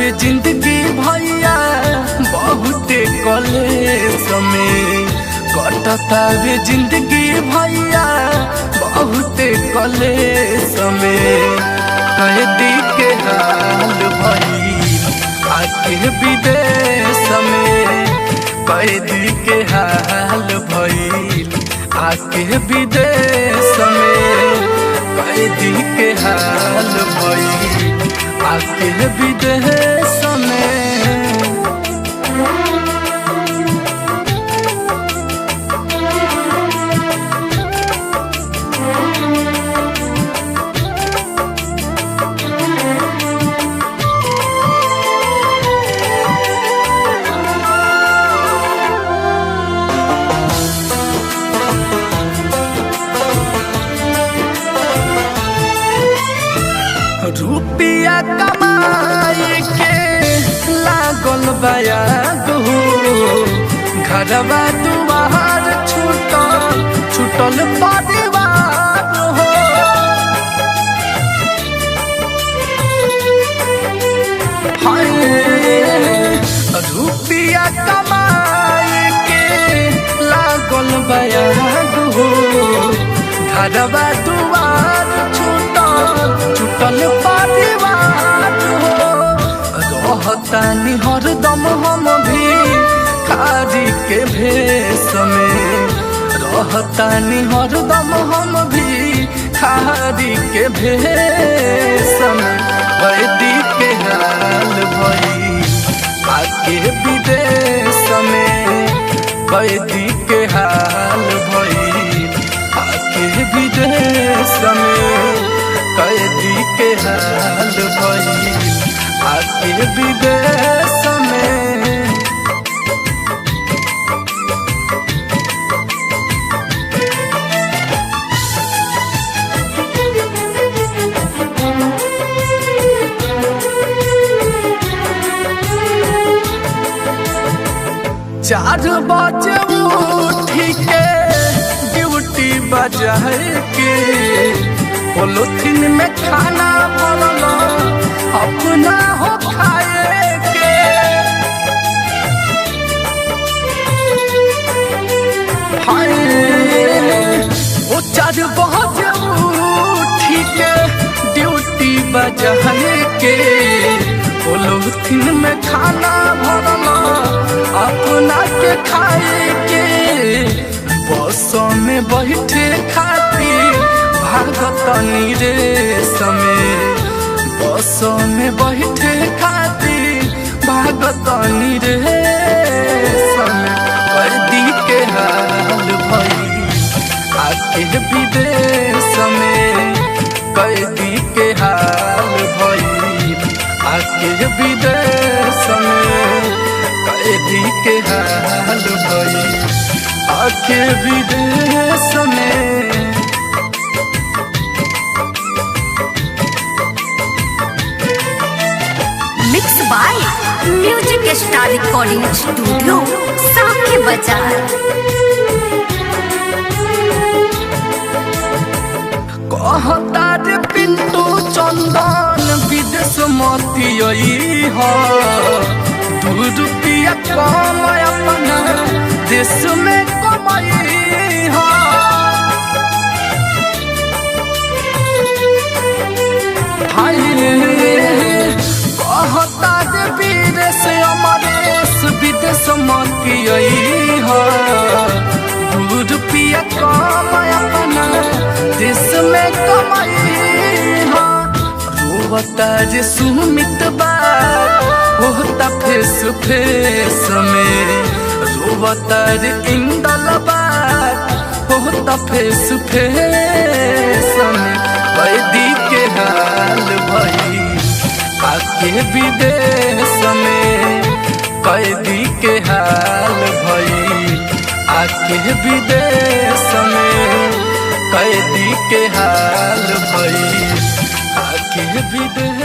वे जिंदगी भैया बहुते कलेस में कटता वे जिंदगी भैया बहुते कलेस में कैदी के हाल भइल आके विदेश में कैदी के हाल भइल आके विदेश में कैदी के हाल भइल आके विदेश में। रुपया कमाई के लागल बयाद हो घरवा दुआर छूटल छूटल परिवार हो हाय रुपया कमाई के लागल बयाद हो घरवा दुआर छूटल छूटल परिवार हो रहतानी हरदम हम भी खारी के भेष में रहतानी हरदम हम भी खारी के भेष में कैदी के हाल भइल आके विदेश में कैदी के हाल भइल आके विदेश में कैदी के हाल भइल आके विदेश में। चार बजे उठी के ड्यूटी बजाए के पोलोथीन में खाना बनला अपना हो खाए के हाय वो 4 बजे उठी के ड्यूटी बजाए के पोलोथीन में खाना बनला अपना के खाए के बस में बैठे खातिर भागतनी रेस में बस में बैठे खातिर भागतनी रेस में कैदी के हाल भइल आके विदेश में कैदी के हाल भइल आके विदेश में कैदी के हाल भइल आके विदेश में। Mix by music star recording studio साके बाजार। कहता रे पिंटू चंदन विदेश मती हो 2 रुपया कम अपना देश में कमाई हो हाय कहता रे विदेश अमरेश विदेश मती हो 2 रुपया कम अपना देश में कमाई हो रोवता जे सुमित बात होता फेस फेस में रोवता रे इंदल बात होता फेस फेस में कैदी के हाल भइल आके विदेश में कैदी के हाल भइल आके विदेश में कैदी के हाल भइल आके विदेश